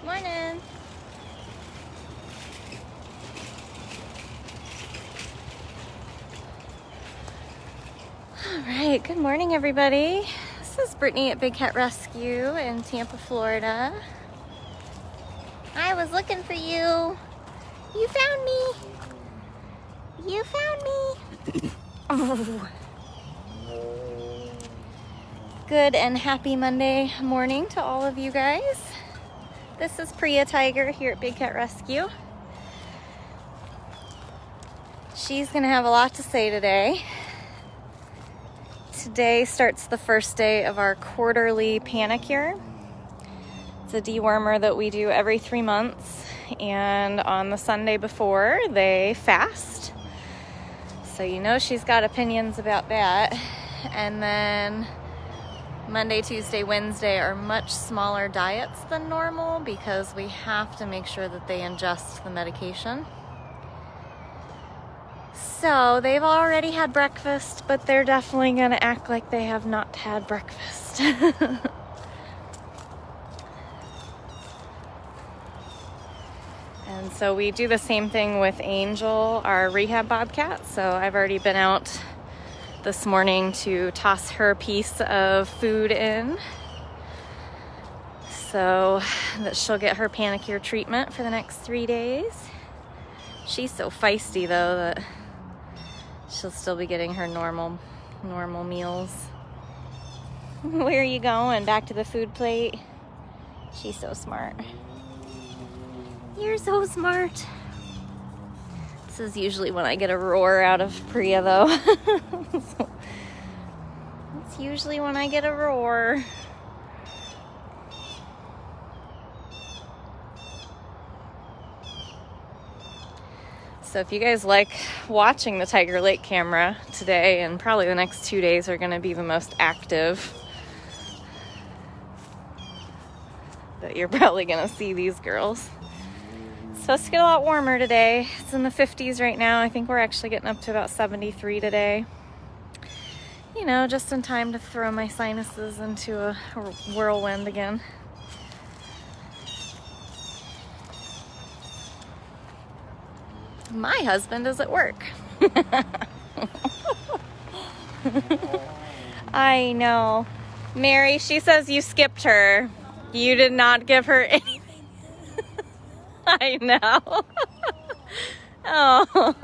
Morning. All right, good morning, everybody. This is Brittany at Big Cat Rescue in Tampa, Florida. I was looking for you. You found me. You found me. Oh. Good and happy Monday morning to all of you guys. This is Priya Tiger here at Big Cat Rescue. She's gonna have a lot to say today. Today starts the first day of our quarterly panicure. It's a dewormer that we do every 3 months, and on the Sunday before they fast. So you know she's got opinions about that. And then Monday, Tuesday, Wednesday are much smaller diets than normal because we have to make sure that they ingest the medication. So they've already had breakfast, but they're definitely going to act like they have not had breakfast. And so we do the same thing with Angel, our rehab bobcat. So I've already been out this morning to toss her piece of food in so that she'll get her panicure treatment for the next 3 days. She's so feisty though that she'll still be getting her normal meals. Where are you going? Back to the food plate? She's so smart. You're so smart. This is usually when I get a roar out of Priya though. So, it's usually when I get a roar. So if you guys like watching the Tiger Lake camera today, and probably the next 2 days are going to be the most active, but you're probably going to see these girls. It's supposed to get a lot warmer today. It's in the 50s right now. I think we're actually getting up to about 73 today. You know, just in time to throw my sinuses into a whirlwind again. My husband is at work. I know. Mary, she says you skipped her. You did not give her anything. I know. Oh,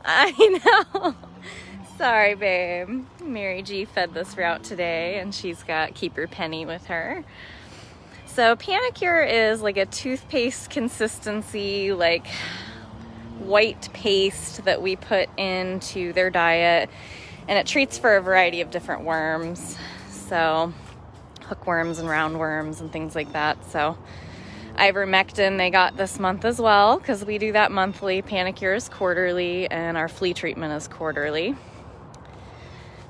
I know. Sorry, babe. Mary G fed this route today, and she's got Keeper Penny with her. So panicure is like a toothpaste consistency, like white paste that we put into their diet, and it treats for a variety of different worms. So hookworms and roundworms and things like that. So ivermectin they got this month as well, because we do that monthly. Panicure is quarterly, and our flea treatment is quarterly.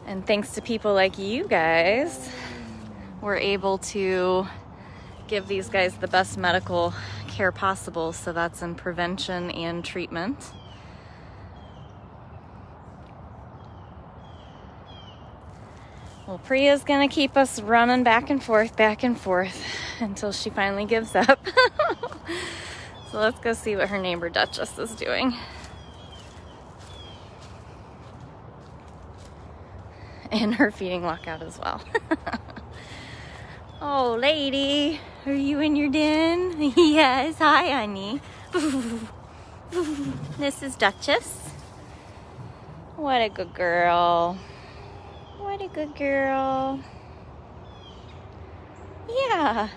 And thanks to people like you guys, we're able to give these guys the best medical care possible. So that's in prevention and treatment. Well, Priya's gonna keep us running back and forth until she finally gives up. So let's go see what her neighbor Dutchess is doing. And her feeding lockout as well. Oh, lady, are you in your den? Yes, hi, honey. This is Dutchess. What a good girl. What a good girl. Yeah.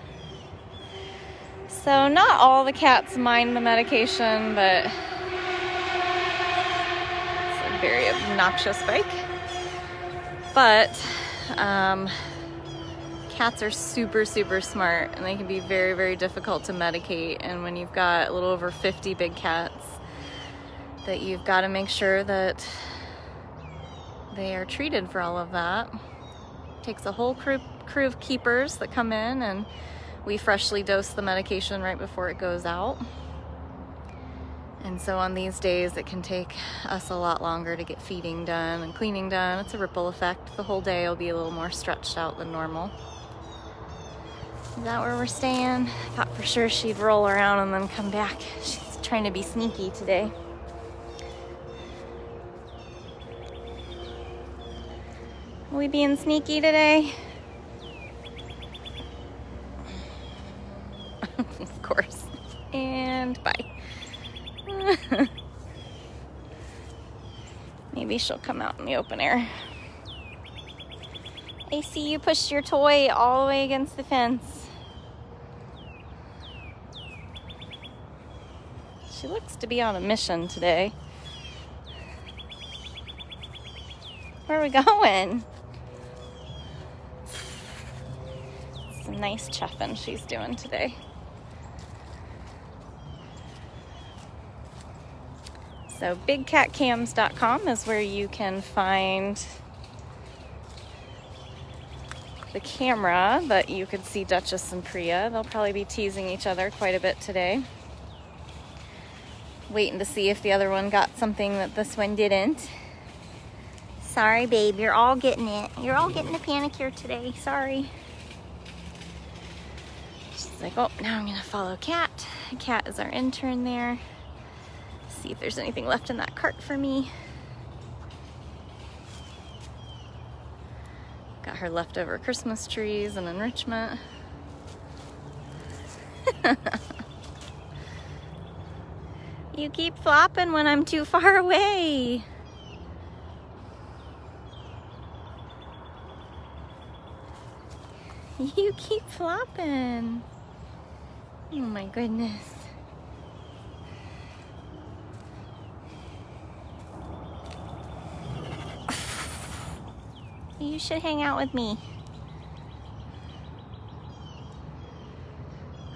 So not all the cats mind the medication, but it's a very obnoxious bike. But cats are super smart, and they can be very difficult to medicate. And when you've got a little over 50 big cats, that you've got to make sure that they are treated for all of that. It takes a whole crew of keepers that come in, and we freshly dose the medication right before it goes out. And so on these days, it can take us a lot longer to get feeding done and cleaning done. It's a ripple effect. The whole day will be a little more stretched out than normal. Is that where we're staying? I thought for sure she'd roll around and then come back. She's trying to be sneaky today. Are we being sneaky today? Of course. And bye. Maybe she'll come out in the open air. I see you pushed your toy all the way against the fence. She looks to be on a mission today. Where are we going? Some nice chuffing she's doing today. So bigcatcams.com is where you can find the camera that you could see Dutchess and Priya. They'll probably be teasing each other quite a bit today. Waiting to see if the other one got something that this one didn't. Sorry, babe, you're all getting it. You're all getting a panicure today. Sorry. She's like, oh, now I'm gonna follow Cat. Cat is our intern there. See if there's anything left in that cart for me. Got her leftover Christmas trees and enrichment. You keep flopping when I'm too far away. You keep flopping. Oh my goodness. You should hang out with me.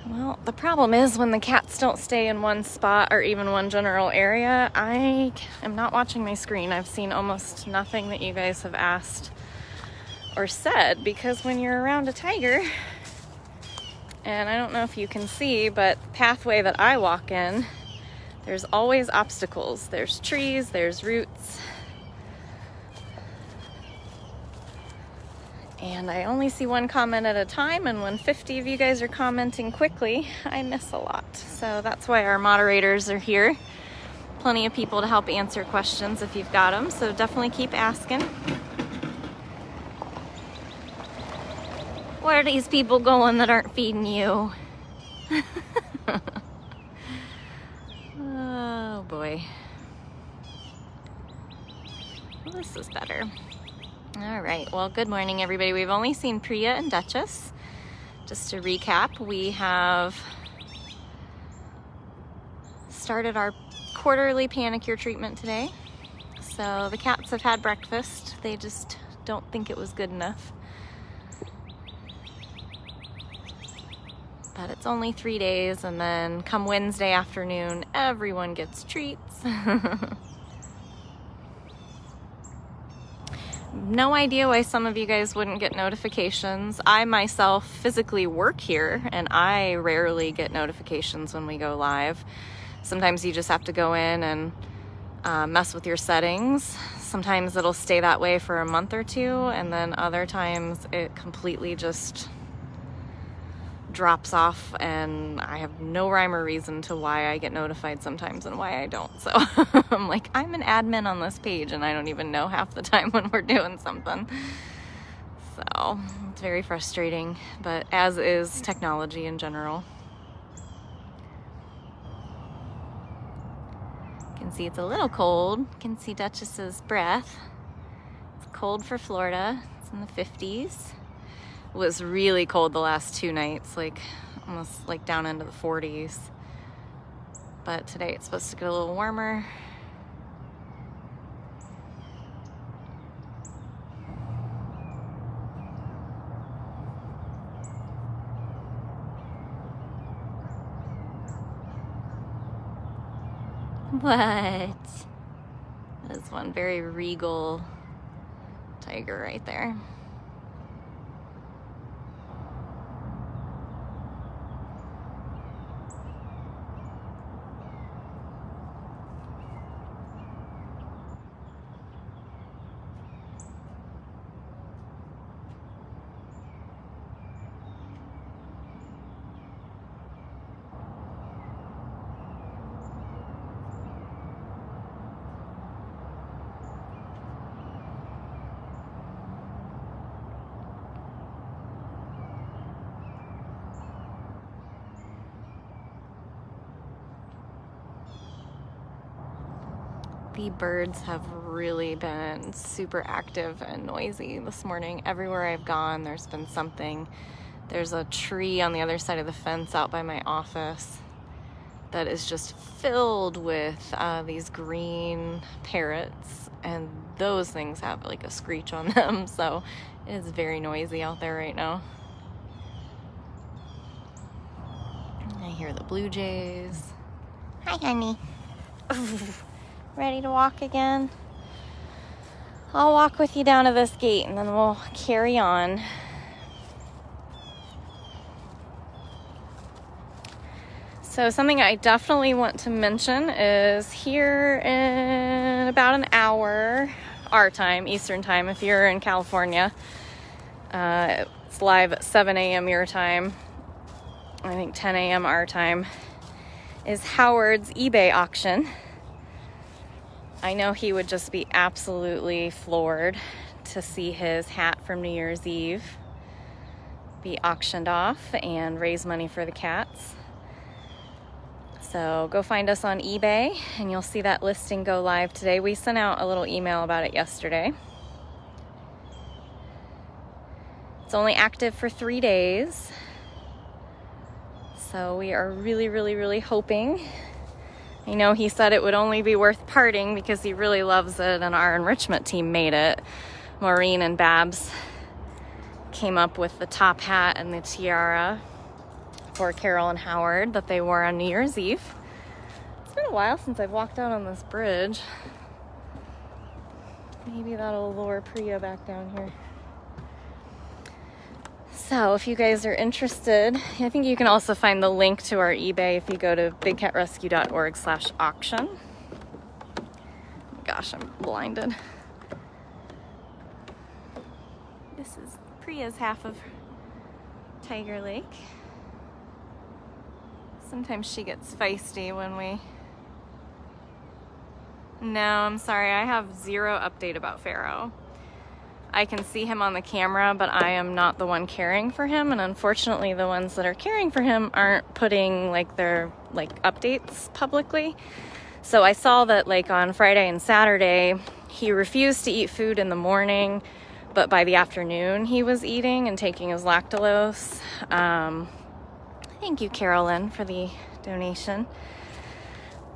Well, the problem is when the cats don't stay in one spot or even one general area, I am not watching my screen. I've seen almost nothing that you guys have asked or said, because when you're around a tiger, and I don't know if you can see, but the pathway that I walk in, there's always obstacles. There's trees, there's roots. And I only see one comment at a time, and when 50 of you guys are commenting quickly, I miss a lot. So that's why our moderators are here. Plenty of people to help answer questions if you've got them, so definitely keep asking. Where are these people going that aren't feeding you? Oh boy. Well, this is better. All right, well, good morning, everybody. We've only seen Priya and Dutchess. Just to recap, we have started our quarterly panicure treatment today. So the cats have had breakfast. They just don't think it was good enough. But it's only 3 days, and then come Wednesday afternoon, everyone gets treats. No idea why some of you guys wouldn't get notifications. I myself physically work here, and I rarely get notifications when we go live. Sometimes you just have to go in and mess with your settings. Sometimes it'll stay that way for a month or two, and then other times it completely just drops off, and I have no rhyme or reason to why I get notified sometimes and why I don't. So I'm like, I'm an admin on this page and I don't even know half the time when we're doing something. So it's very frustrating, but as is technology in general. You can see it's a little cold. You can see Dutchess's breath. It's cold for Florida. It's in the 50s. It was really cold the last 2 nights, like almost like down into the 40s. But today it's supposed to get a little warmer. What? There's one very regal tiger right there. The birds have really been super active and noisy this morning. Everywhere I've gone, there's been something. There's a tree on the other side of the fence out by my office that is just filled with these green parrots, and those things have like a screech on them, so it is very noisy out there right now. I hear the blue jays. Hi, honey. Ready to walk again? I'll walk with you down to this gate and then we'll carry on. So something I definitely want to mention is here in about an hour, our time, Eastern time, if you're in California, it's live at 7 a.m. your time, I think 10 a.m. our time, is Howard's eBay auction. I know he would just be absolutely floored to see his hat from New Year's Eve be auctioned off and raise money for the cats. So go find us on eBay and you'll see that listing go live today. We sent out a little email about it yesterday. It's only active for 3 days. So we are really hoping. I know he said it would only be worth parting because he really loves it and our enrichment team made it. Maureen and Babs came up with the top hat and the tiara for Carol and Howard that they wore on New Year's Eve. It's been a while since I've walked out on this bridge. Maybe that'll lure Priya back down here. So if you guys are interested, I think you can also find the link to our eBay if you go to bigcatrescue.org/auction. Gosh, I'm blinded. This is Priya's half of Tiger Lake. Sometimes she gets feisty when we... No, I'm sorry, I have zero update about Pharaoh. I can see him on the camera, but I am not the one caring for him, and unfortunately the ones that are caring for him aren't putting like their updates publicly. So I saw that like on Friday and Saturday he refused to eat food in the morning, but by the afternoon he was eating and taking his lactulose. Thank you, Carolyn, for the donation.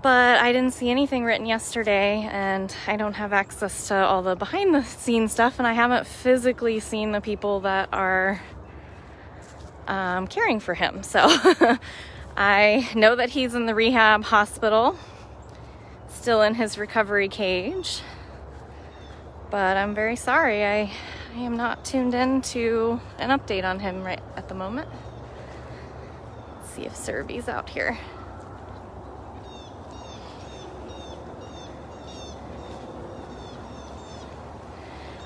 But I didn't see anything written yesterday, and I don't have access to all the behind-the-scenes stuff, and I haven't physically seen the people that are caring for him. So I know that he's in the rehab hospital, still in his recovery cage, but I'm very sorry. I am not tuned in to an update on him right at the moment. Let's see if Servie's out here.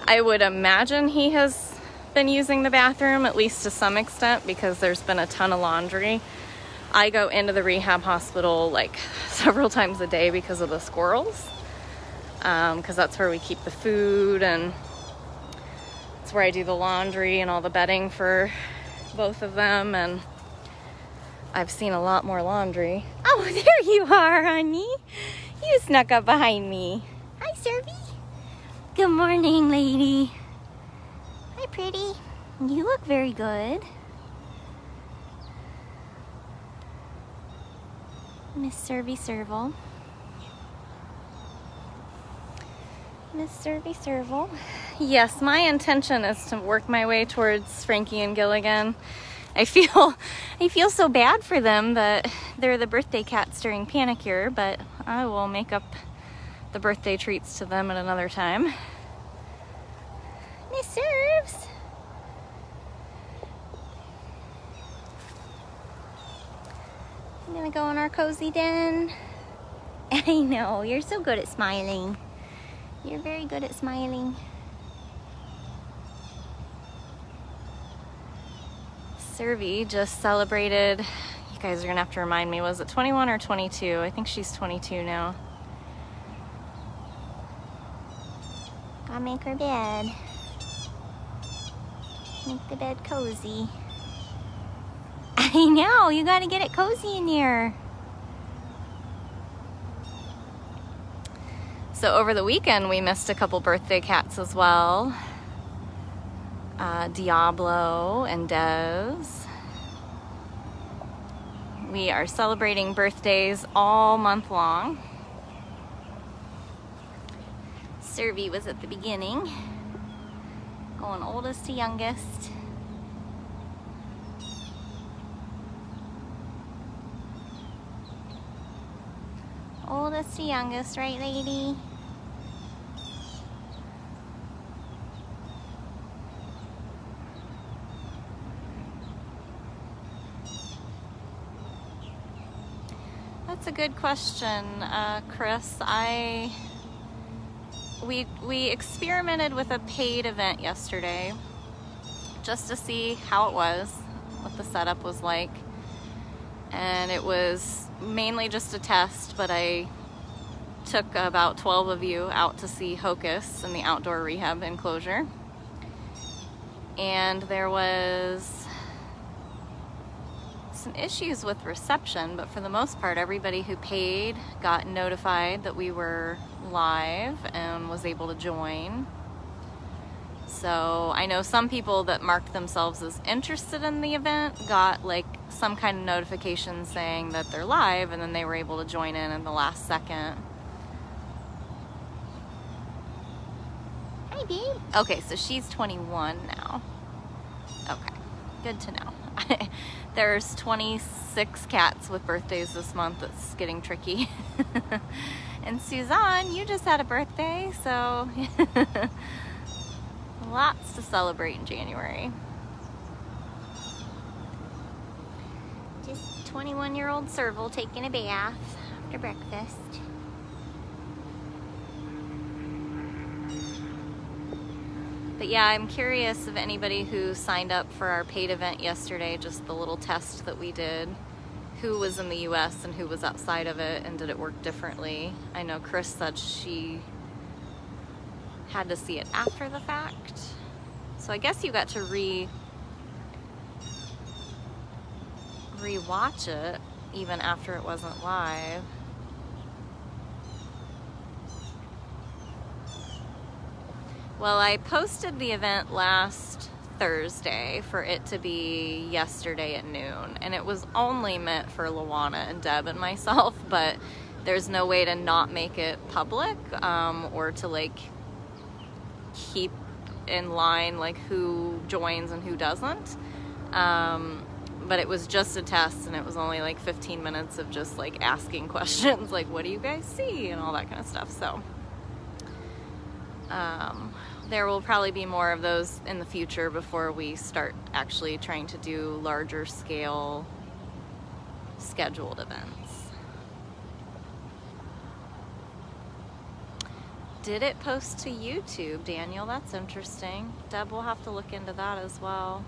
I would imagine he has been using the bathroom, at least to some extent, because there's been a ton of laundry. I go into the rehab hospital like several times a day because of the squirrels, because that's where we keep the food, and it's where I do the laundry and all the bedding for both of them, and I've seen a lot more laundry. Oh, there you are, honey. You snuck up behind me. Hi, Servie. Good morning, lady. Hi, pretty. You look very good. Miss Servie Serval. Miss Servie Serval. Yes, my intention is to work my way towards Frankie and Gilligan. I feel so bad for them that they're the birthday cats during Panicure, but I will make up the birthday treats to them at another time. Miss Serves. I'm gonna go in our cozy den. I know, you're so good at smiling. You're very good at smiling. Servie just celebrated, you guys are gonna have to remind me, was it 21 or 22? I think she's 22 now. Gotta make her bed. Make the bed cozy. I know, you gotta get it cozy in here. So over the weekend, we missed a couple birthday cats as well. Diablo and Des. We are celebrating birthdays all month long. Servie was at the beginning, going oldest to youngest. Oldest to youngest, right, lady? That's a good question, Chris. We experimented with a paid event yesterday just to see how it was, what the setup was like, and it was mainly just a test, but I took about 12 of you out to see Hocus in the outdoor rehab enclosure, and there was some issues with reception, but for the most part everybody who paid got notified that we were live and was able to join. So I know some people that marked themselves as interested in the event got like some kind of notification saying that they're live, and then they were able to join in the last second. Hi, babe. Okay, so she's 21 now. Okay, good to know. There's 26 cats with birthdays this month. It's getting tricky. And Suzanne, you just had a birthday, so lots to celebrate in January. Just 21-year-old Serval taking a bath after breakfast. But yeah, I'm curious of anybody who signed up for our paid event yesterday, just the little test that we did, who was in the US and who was outside of it, and did it work differently. I know Chris said she had to see it after the fact. So I guess you got to re-watch it even after it wasn't live. Well, I posted the event last Thursday for it to be yesterday at noon, and it was only meant for Luana and Deb and myself, but there's no way to not make it public, or to like keep in line like who joins and who doesn't. But it was just a test, and it was only like 15 minutes of just like asking questions like, what do you guys see, and all that kind of stuff. So there will probably be more of those in the future before we start actually trying to do larger scale scheduled events. Did it post to YouTube, Daniel? That's interesting. Deb will have to look into that as well.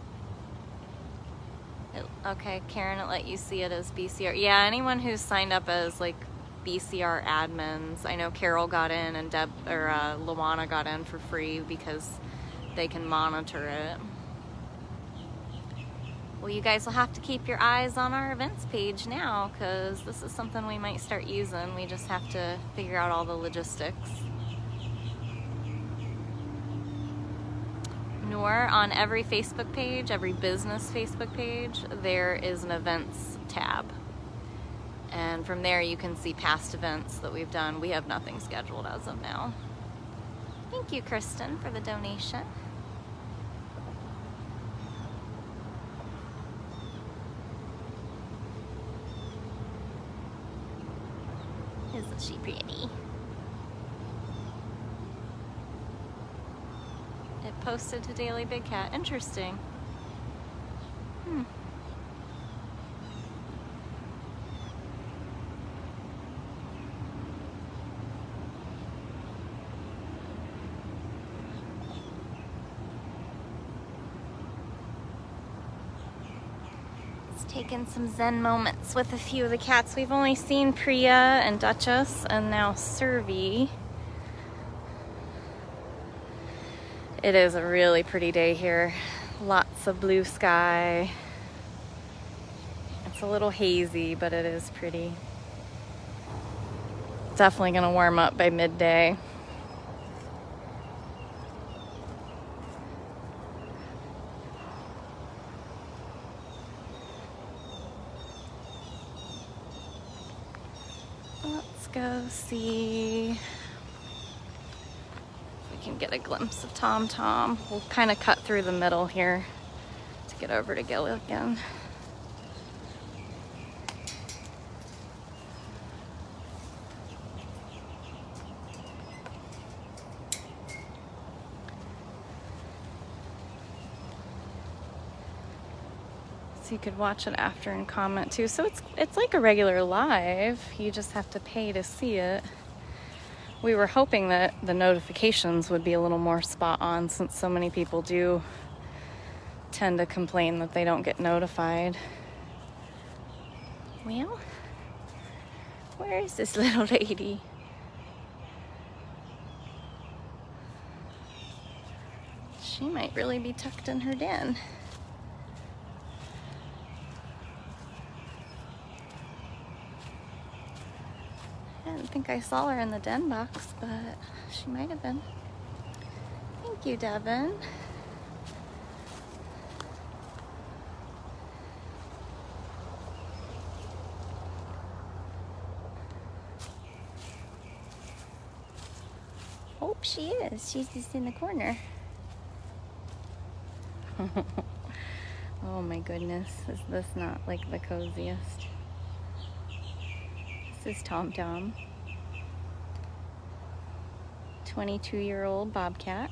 Okay, Karen, it let you see it as BCR. Yeah, anyone who's signed up as like BCR admins. I know Carol got in, and Deb or Luana got in for free because they can monitor it. Well, you guys will have to keep your eyes on our events page now, because this is something we might start using. We just have to figure out all the logistics. Nor on every Facebook page, every business Facebook page, there is an events tab. And from there you can see past events that we've done. We have nothing scheduled as of now. Thank you, Kristen, for the donation. Isn't she pretty? It posted to Daily Big Cat. Interesting. Taken some zen moments with a few of the cats. We've only seen Priya and Dutchess, and now Servie. It is a really pretty day here. Lots of blue sky. It's a little hazy, but it is pretty. Definitely gonna warm up by midday. Let's go see if we can get a glimpse of TomTom. We'll kind of cut through the middle here to get over to Gilligan. So you could watch it after and comment too. So it's like a regular live. You just have to pay to see it. We were hoping that the notifications would be a little more spot on, since so many people do tend to complain that they don't get notified. Well, where is this little lady? She might really be tucked in her den. I didn't think I saw her in the den box, but she might have been. Thank you, Devin. Oh, she is. She's just in the corner. Oh my goodness, is this not like the coziest? This is TomTom. 22-year-old Bobcat.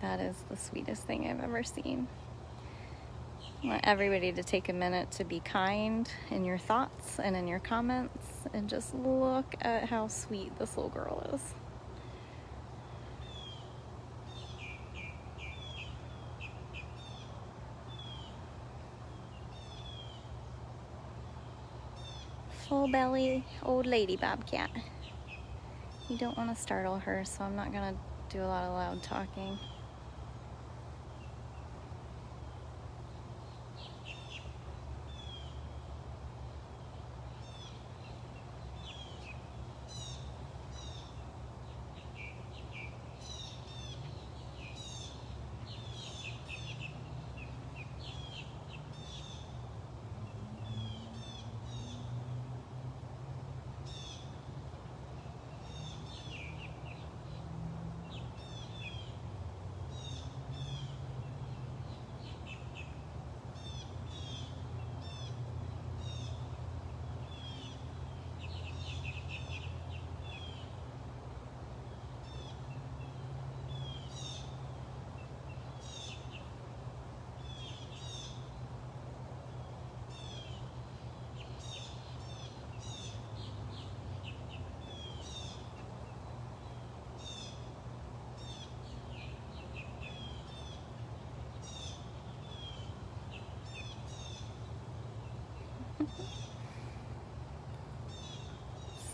That is the sweetest thing I've ever seen. I want everybody to take a minute to be kind in your thoughts and in your comments, and just look at how sweet this little girl is. Full belly old lady Bobcat. You don't want to startle her, so I'm not gonna do a lot of loud talking.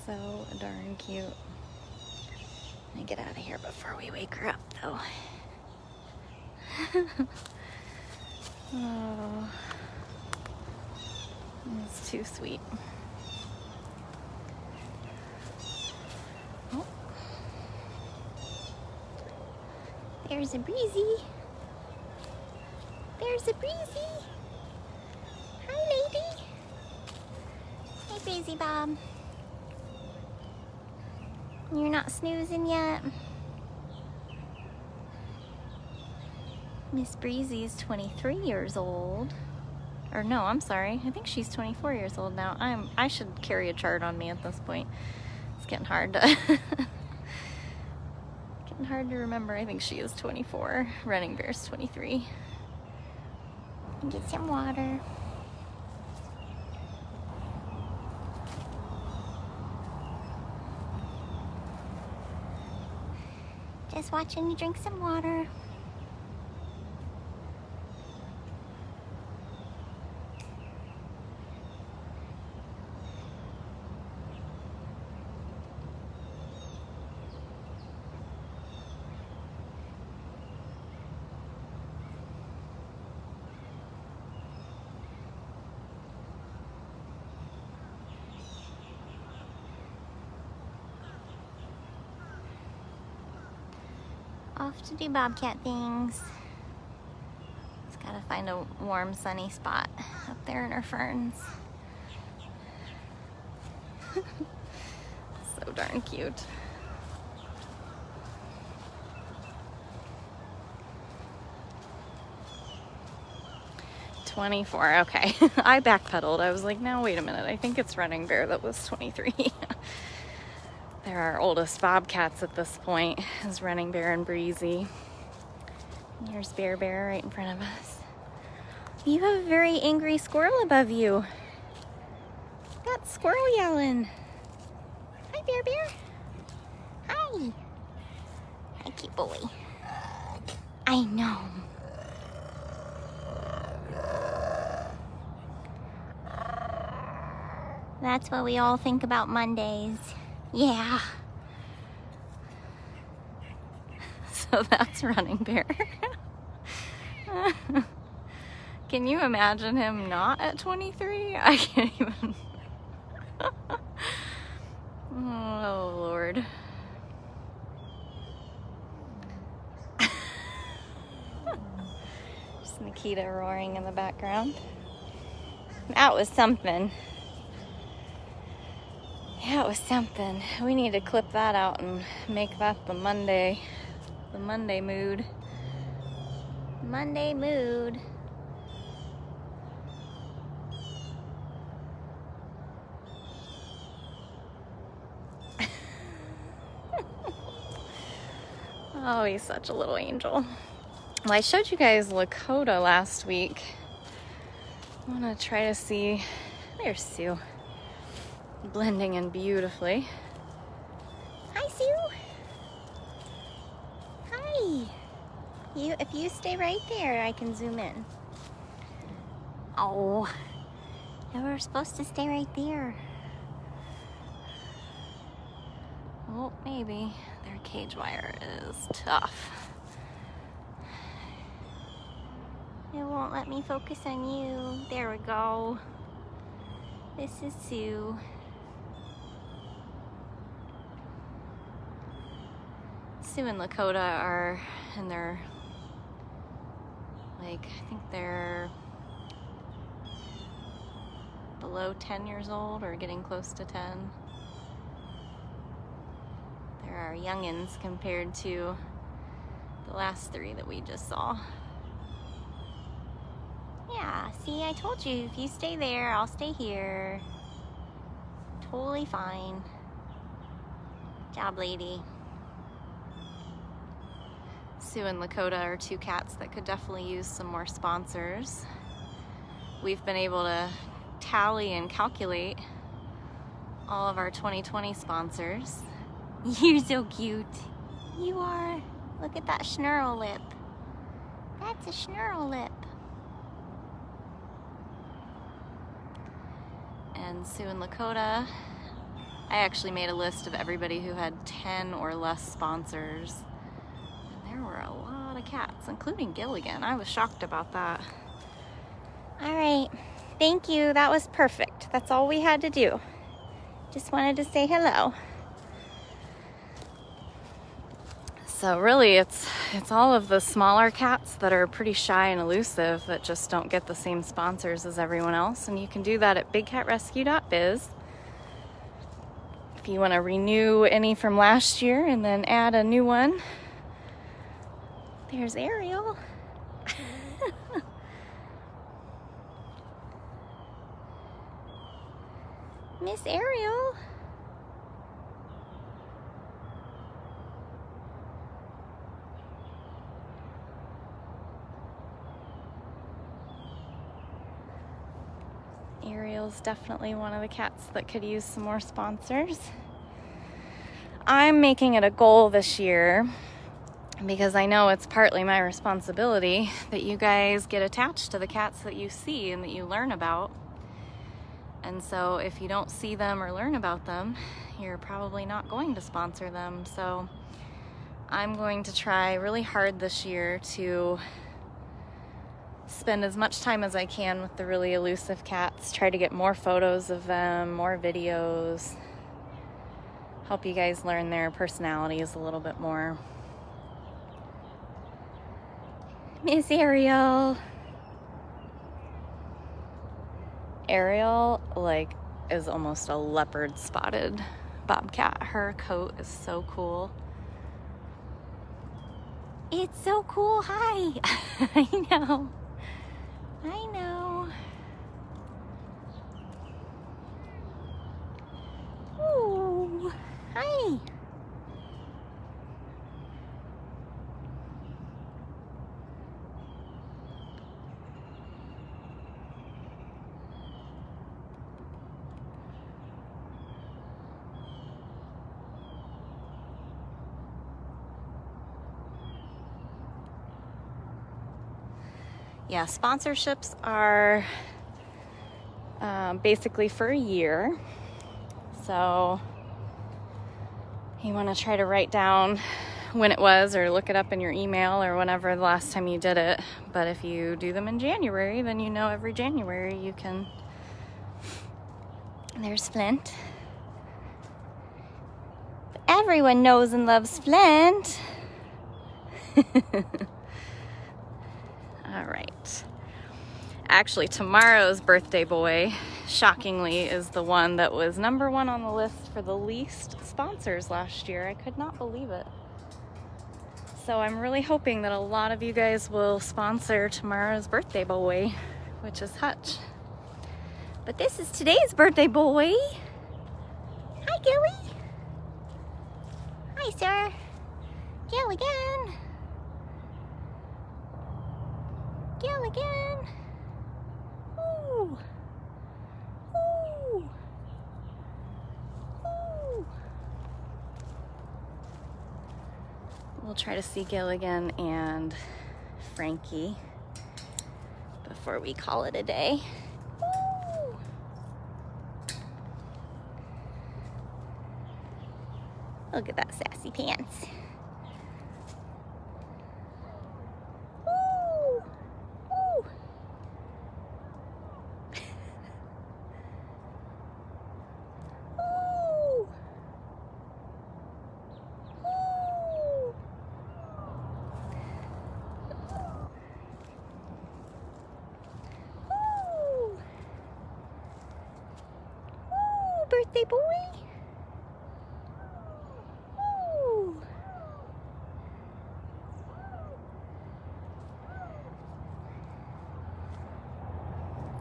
So darn cute. Let me get out of here before we wake her up, though. Oh, it's too sweet. Oh. There's a Breezy. There's a Breezy. Hi, lady. Hey, Breezy Bob. You're not snoozing yet? Miss Breezy's 23 years old. Or no, I'm sorry. I think she's 24 years old now. I should carry a chart on me at this point. It's getting hard to getting hard to remember. I think she is 24. Running Bear's 23. Get some water. Just watching you drink some water. off to do bobcat things. Just gotta find a warm, sunny spot up there in her ferns. So darn cute. $24, okay. I backpedaled. I was like, no, wait a minute. I think it's Running Bear that was $23. They're our oldest bobcats at this point, is Running Bear and Breezy. And here's Bear right in front of us. You have a very angry squirrel above you. Got squirrel yelling. Hi, Bear. Hi. Hi, cute boy. I know. That's what we all think about Mondays. Yeah. So that's Running Bear. Can you imagine him not at 23? I can't even. Oh, Lord. Just Nikita roaring in the background. That was something. Yeah, it was something. We need to clip that out and make that the Monday mood. Monday mood. Oh, he's such a little angel. Well, I showed you guys Lakota last week. I want to try to see. There's Sioux. Blending in beautifully. Hi, Sioux. Hi. If you stay right there, I can zoom in. Oh, you were supposed to stay right there. Oh, maybe. Their cage wire is tough. It won't let me focus on you. There we go. This is Sioux. Sioux and Lakota are in their, like, I think they're below 10 years old or getting close to 10. There are youngins compared to the last three that we just saw. Yeah, see, I told you, if you stay there, I'll stay here. Totally fine. Job, lady. Sioux and Lakota are two cats that could definitely use some more sponsors. We've been able to tally and calculate all of our 2020 sponsors. You're so cute. You are. Look at that schnurl lip. That's a schnurl lip. And Sioux and Lakota, I actually made a list of everybody who had 10 or less sponsors. And there were a lot of cats, including Gilligan. I was shocked about that. All right, thank you. That was perfect. That's all we had to do. Just wanted to say hello. So really, it's all of the smaller cats that are pretty shy and elusive that just don't get the same sponsors as everyone else. And you can do that at bigcatrescue.biz. If you want to renew any from last year and then add a new one. There's Ariel. Miss Ariel. Ariel's definitely one of the cats that could use some more sponsors. I'm making it a goal this year because I know it's partly my responsibility that you guys get attached to the cats that you see and that you learn about. And so if you don't see them or learn about them, you're probably not going to sponsor them. So I'm going to try really hard this year to spend as much time as I can with the really elusive cats, try to get more photos of them, more videos, help you guys learn their personalities a little bit more. Miss Ariel. Ariel, like, is almost a leopard spotted bobcat. Her coat is so cool. It's so cool. Hi. I know. I know. Ooh. Hi. Yeah, sponsorships are basically for a year. So you want to try to write down when it was or look it up in your email or whenever the last time you did it. But if you do them in January, then you know every January you can. There's Flint. Everyone knows and loves Flint. All right. Actually, tomorrow's birthday boy, shockingly, is the one that was #1 on the list for the least sponsors last year. I could not believe it. So I'm really hoping that a lot of you guys will sponsor tomorrow's birthday boy, which is Hutch. But this is today's birthday boy. Hi, Gilly. Hi, sir. Gilligan. Gilligan. Ooh. Ooh. Ooh. We'll try to see Gilligan and Frankie before we call it a day. Ooh. Look at that sassy pants. Birthday boy. Ooh.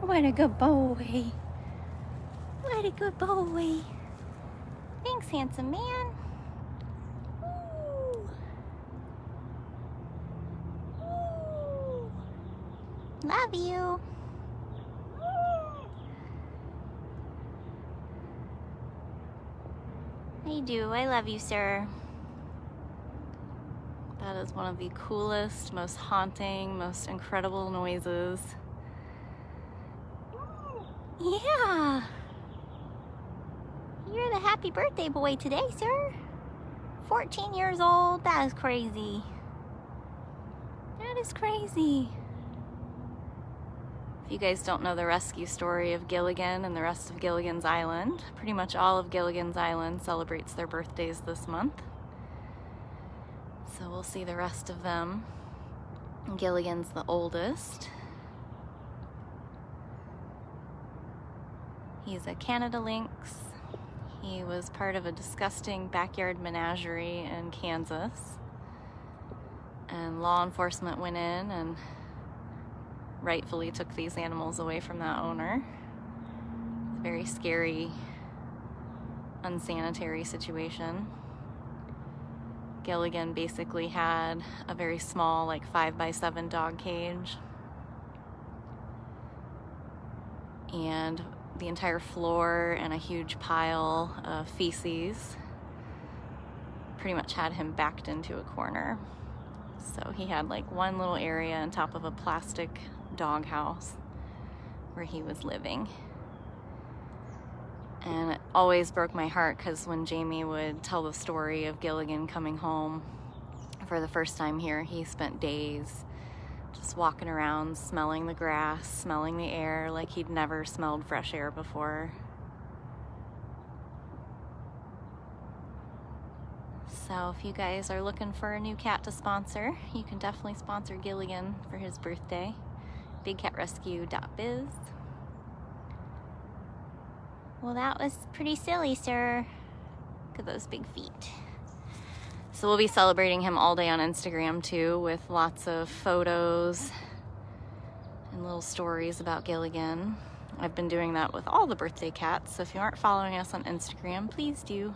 What a good boy. What a good boy. Thanks, handsome man. Ooh. Ooh. Love you. I do. I love you, sir. That is one of the coolest, most haunting, most incredible noises. Yeah. You're the happy birthday boy today, sir. 14 years old. That is crazy. That is crazy. If you guys don't know the rescue story of Gilligan and the rest of Gilligan's Island, pretty much all of Gilligan's Island celebrates their birthdays this month. So we'll see the rest of them. Gilligan's the oldest. He's a Canada lynx. He was part of a disgusting backyard menagerie in Kansas. And law enforcement went in and rightfully took these animals away from that owner. It's a very scary, unsanitary situation. Gilligan basically had a very small, like 5x7 dog cage. And the entire floor and a huge pile of feces pretty much had him backed into a corner. So he had like one little area on top of a plastic doghouse where he was living. And it always broke my heart because when Jamie would tell the story of Gilligan coming home for the first time here, he spent days just walking around, smelling the grass, smelling the air like he'd never smelled fresh air before. So if you guys are looking for a new cat to sponsor, you can definitely sponsor Gilligan for his birthday. BigCatRescue.biz. Well, that was pretty silly, sir. Look at those big feet. So we'll be celebrating him all day on Instagram too, with lots of photos and little stories about Gilligan. I've been doing that with all the birthday cats, so if you aren't following us on Instagram, please do.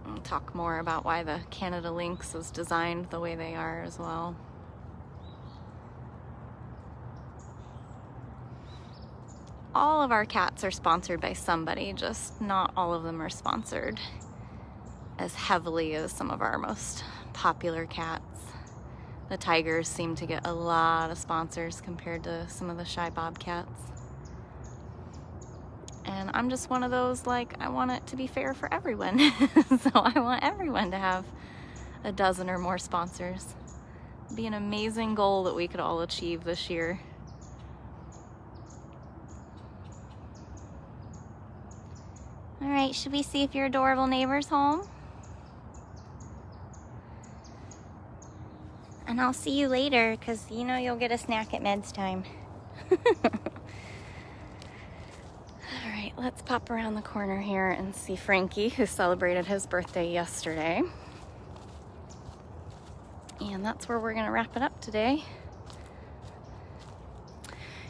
I'll talk more about why the Canada Lynx is designed the way they are as well. All of our cats are sponsored by somebody, just not all of them are sponsored as heavily as some of our most popular cats. The tigers seem to get a lot of sponsors compared to some of the shy bobcats. And I'm just one of those, like, I want it to be fair for everyone. So I want everyone to have a dozen or more sponsors. It'd be an amazing goal that we could all achieve this year. All right, should we see if your adorable neighbor's home? And I'll see you later, because you know you'll get a snack at meds time. All right, let's pop around the corner here and see Frankie, who celebrated his birthday yesterday. And that's where we're gonna wrap it up today.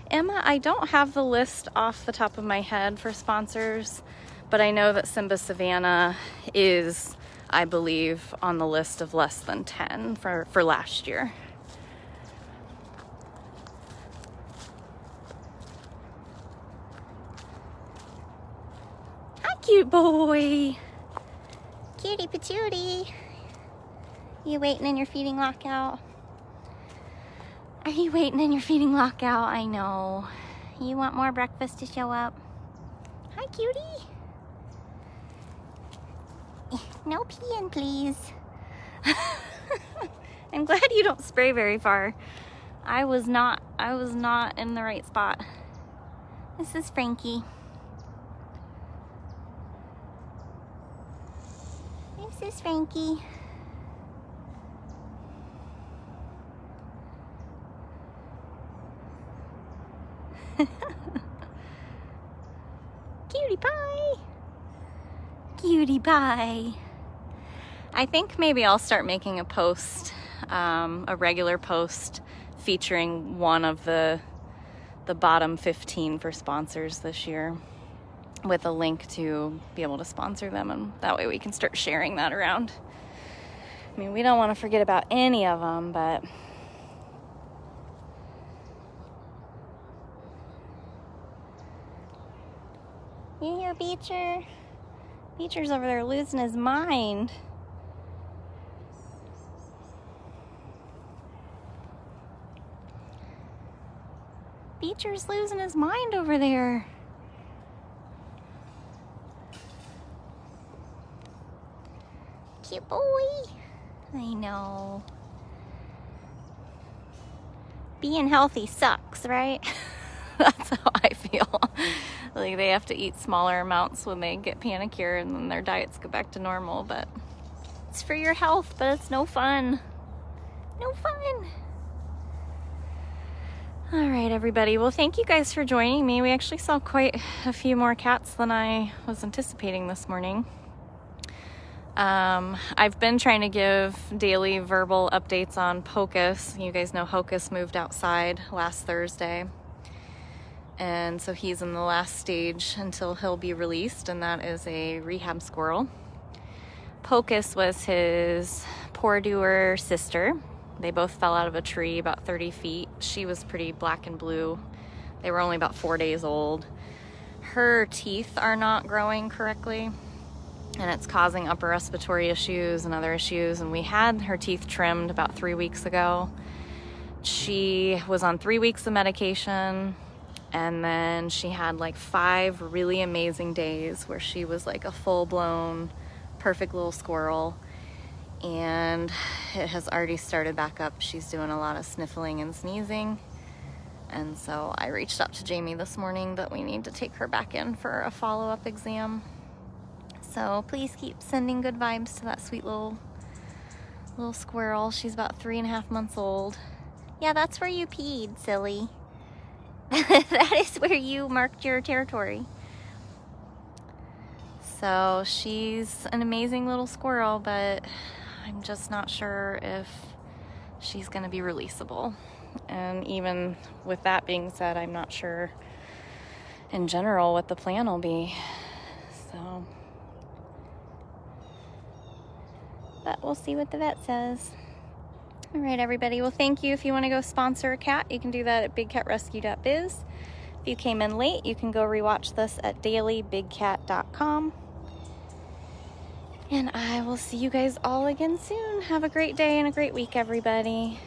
Emma, I don't have the list off the top of my head for sponsors, but I know that Simba Savannah is, I believe, on the list of less than 10 for last year. Hi, cute boy. Cutie patootie. You waiting in your feeding lockout? Are you waiting in your feeding lockout? I know. You want more breakfast to show up? Hi, cutie. No peeing, please. I'm glad you don't spray very far. I was not in the right spot. This is Frankie. This is Frankie. Cutie pie. Cutie pie. I think maybe I'll start making a post, a regular post featuring one of the bottom 15 for sponsors this year, with a link to be able to sponsor them, and that way we can start sharing that around. I mean, we don't want to forget about any of them, but you hear Beecher? Beecher's over there losing his mind. Beecher's losing his mind over there. Cute boy. I know. Being healthy sucks, right? That's how I feel. Like, they have to eat smaller amounts when they get panicure, and then their diets go back to normal, but it's for your health, but it's no fun. No fun. All right, everybody. Well, thank you guys for joining me. We actually saw quite a few more cats than I was anticipating this morning. I've been trying to give daily verbal updates on Pocus. You guys know Hocus moved outside last Thursday. And so he's in the last stage until he'll be released, and that is a rehab squirrel. Pocus was his poor doer sister. They both fell out of a tree about 30 feet. She was pretty black and blue. They were only about 4 days old. Her teeth are not growing correctly, and it's causing upper respiratory issues and other issues. And we had her teeth trimmed about 3 weeks ago. She was on 3 weeks of medication, and then she had like 5 really amazing days where she was like a full-blown perfect little squirrel. And it has already started back up. She's doing a lot of sniffling and sneezing. And so I reached out to Jamie this morning that we need to take her back in for a follow-up exam. So please keep sending good vibes to that sweet little squirrel. She's about 3.5 months old. Yeah, that's where you peed, silly. That is where you marked your territory. So she's an amazing little squirrel, but I'm just not sure if she's gonna be releasable. And even with that being said, I'm not sure in general what the plan will be. So, but we'll see what the vet says. All right, everybody. Well, thank you. If you want to go sponsor a cat, you can do that at bigcatrescue.biz. If you came in late, you can go rewatch this at dailybigcat.com. And I will see you guys all again soon. Have a great day and a great week, everybody.